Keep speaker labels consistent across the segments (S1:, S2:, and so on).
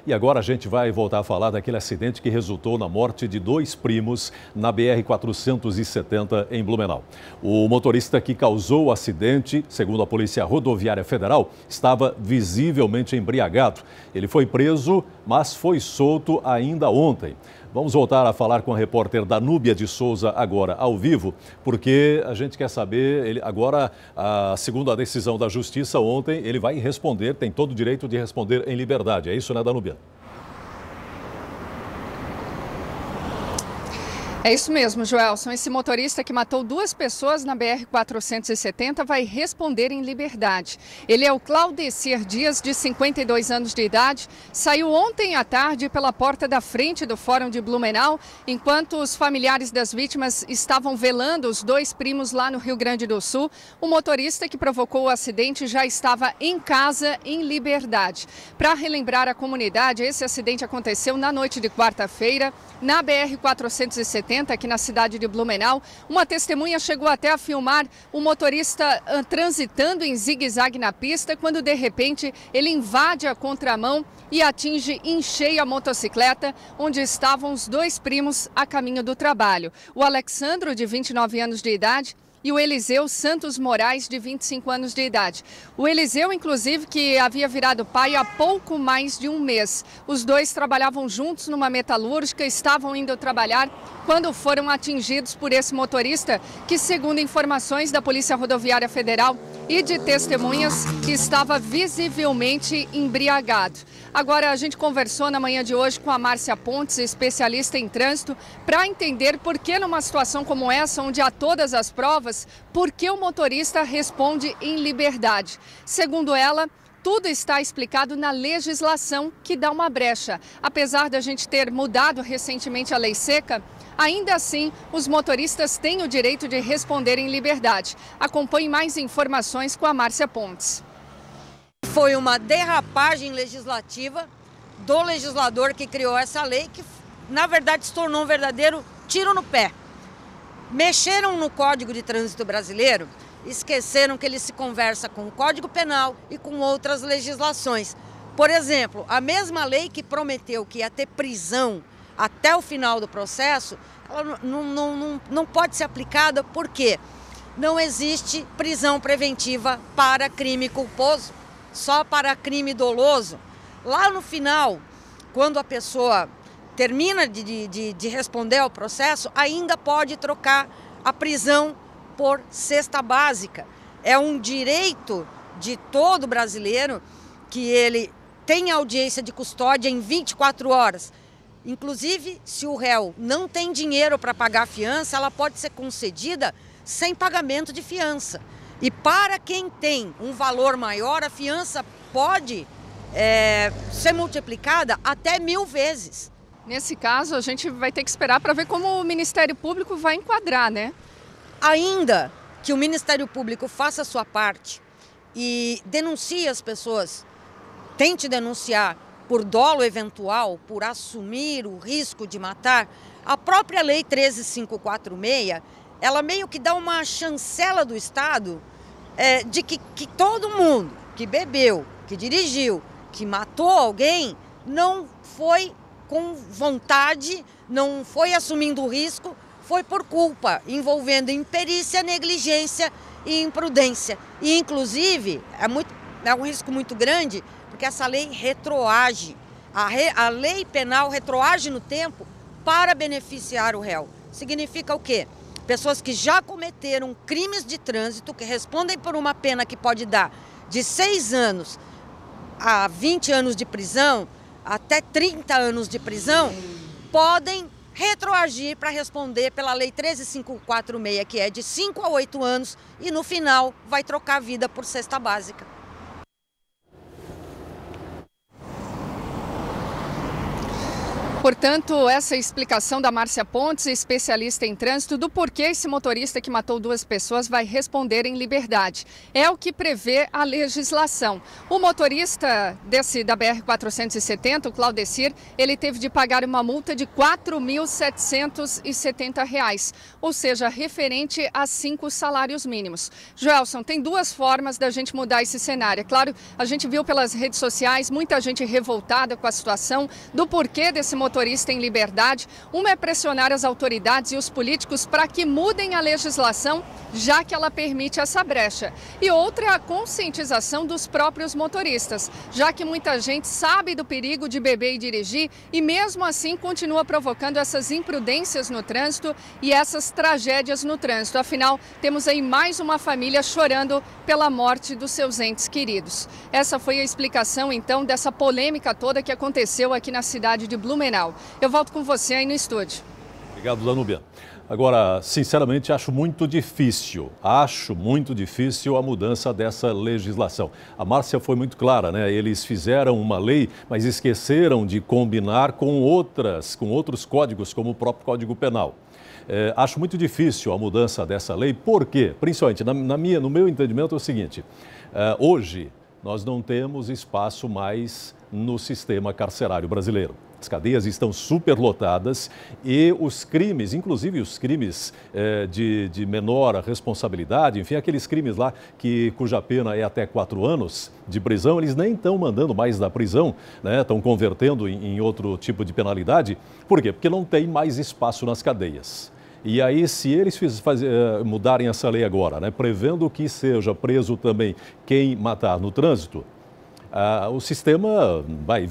S1: E agora a gente vai voltar a falar daquele acidente que resultou na morte de 2 primos na BR-470 em Blumenau. O motorista que causou o acidente, segundo a Polícia Rodoviária Federal, estava visivelmente embriagado. Ele foi preso, mas foi solto ainda ontem. Vamos voltar a falar com a repórter Danúbia de Souza agora ao vivo, porque a gente quer saber, agora, segundo a decisão da Justiça ontem, ele vai responder, tem todo o direito de responder em liberdade. É isso, né, Danúbia?
S2: É isso mesmo, Joelson. Esse motorista que matou 2 pessoas na BR-470 vai responder em liberdade. Ele é o Claudecir Dias, de 52 anos de idade. Saiu ontem à tarde pela porta da frente do Fórum de Blumenau, enquanto os familiares das vítimas estavam velando os 2 primos lá no Rio Grande do Sul. O motorista que provocou o acidente já estava em casa, em liberdade. Para relembrar a comunidade, esse acidente aconteceu na noite de quarta-feira, na BR-470, aqui na cidade de Blumenau. Uma testemunha chegou até a filmar o motorista transitando em zigue-zague na pista, quando de repente ele invade a contramão e atinge em cheio a motocicleta, onde estavam os 2 primos a caminho do trabalho. O Alexandro, de 29 anos de idade, e o Eliseu Santos Moraes, de 25 anos de idade. O Eliseu, inclusive, que havia virado pai há pouco mais de um mês. Os 2 trabalhavam juntos numa metalúrgica, estavam indo trabalhar quando foram atingidos por esse motorista que, segundo informações da Polícia Rodoviária Federal e de testemunhas, estava visivelmente embriagado. Agora, a gente conversou na manhã de hoje com a Márcia Pontes, especialista em trânsito, para entender por que numa situação como essa, onde há todas as provas, por que o motorista responde em liberdade. Segundo ela, tudo está explicado na legislação, que dá uma brecha. Apesar da gente ter mudado recentemente a lei seca, ainda assim, os motoristas têm o direito de responder em liberdade. Acompanhe mais informações com a Márcia Pontes.
S3: Foi uma derrapagem legislativa do legislador que criou essa lei, que na verdade se tornou um verdadeiro tiro no pé. Mexeram no Código de Trânsito Brasileiro, esqueceram que ele se conversa com o Código Penal e com outras legislações. Por exemplo, a mesma lei que prometeu que ia ter prisão até o final do processo, ela não pode ser aplicada porque não existe prisão preventiva para crime culposo, só para crime doloso. Lá no final, quando a pessoa termina de responder ao processo, ainda pode trocar a prisão por cesta básica. É um direito de todo brasileiro que ele tenha audiência de custódia em 24 horas. Inclusive, se o réu não tem dinheiro para pagar a fiança, ela pode ser concedida sem pagamento de fiança. E para quem tem um valor maior, a fiança pode ser multiplicada até 1000 vezes.
S2: Nesse caso, a gente vai ter que esperar para ver como o Ministério Público vai enquadrar, né?
S3: Ainda que o Ministério Público faça a sua parte e denuncie as pessoas, tente denunciar por dolo eventual, por assumir o risco de matar, a própria Lei 13.546, ela meio que dá uma chancela do Estado de que todo mundo que bebeu, que dirigiu, que matou alguém, não foi com vontade, não foi assumindo o risco, foi por culpa, envolvendo imperícia, negligência e imprudência. E, inclusive, é um risco muito grande, porque essa lei retroage. A lei penal retroage no tempo para beneficiar o réu. Significa o quê? Pessoas que já cometeram crimes de trânsito, que respondem por uma pena que pode dar de 6 anos a 20 anos de prisão, até 30 anos de prisão, podem retroagir para responder pela Lei 13.546, que é de 5 a 8 anos, e no final vai trocar a vida por cesta básica.
S2: Portanto, essa explicação da Márcia Pontes, especialista em trânsito, do porquê esse motorista que matou 2 pessoas vai responder em liberdade. É o que prevê a legislação. O motorista da BR-470, o Claudecir, ele teve de pagar uma multa de R$ 4.770, ou seja, referente a 5 salários mínimos. Joelson, tem 2 formas da gente mudar esse cenário. É claro, a gente viu pelas redes sociais muita gente revoltada com a situação do porquê desse motorista em liberdade. Uma é pressionar as autoridades e os políticos para que mudem a legislação, já que ela permite essa brecha. E outra é a conscientização dos próprios motoristas, já que muita gente sabe do perigo de beber e dirigir e mesmo assim continua provocando essas imprudências no trânsito e essas tragédias no trânsito. Afinal, temos aí mais uma família chorando pela morte dos seus entes queridos. Essa foi a explicação, então, dessa polêmica toda que aconteceu aqui na cidade de Blumenau. Eu volto com você aí no estúdio.
S1: Obrigado, Danúbia. Agora, sinceramente, acho muito difícil a mudança dessa legislação. A Márcia foi muito clara, né? Eles fizeram uma lei, mas esqueceram de combinar com outros códigos, como o próprio Código Penal. Acho muito difícil a mudança dessa lei, porque, principalmente, no meu entendimento, é o seguinte: hoje nós não temos espaço mais no sistema carcerário brasileiro. As cadeias estão superlotadas e os crimes, inclusive os crimes de menor responsabilidade, enfim, aqueles crimes lá cuja pena é até 4 anos de prisão, eles nem estão mandando mais da prisão, né? Estão convertendo em outro tipo de penalidade. Por quê? Porque não tem mais espaço nas cadeias. E aí, se eles mudarem essa lei agora, né, prevendo que seja preso também quem matar no trânsito, o sistema vai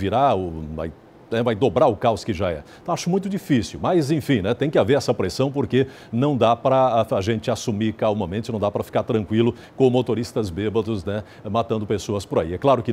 S1: vai dobrar o caos que já é. Então, acho muito difícil, mas enfim, né, tem que haver essa pressão, porque não dá para a gente assumir calmamente, não dá para ficar tranquilo com motoristas bêbados, né, matando pessoas por aí. É claro que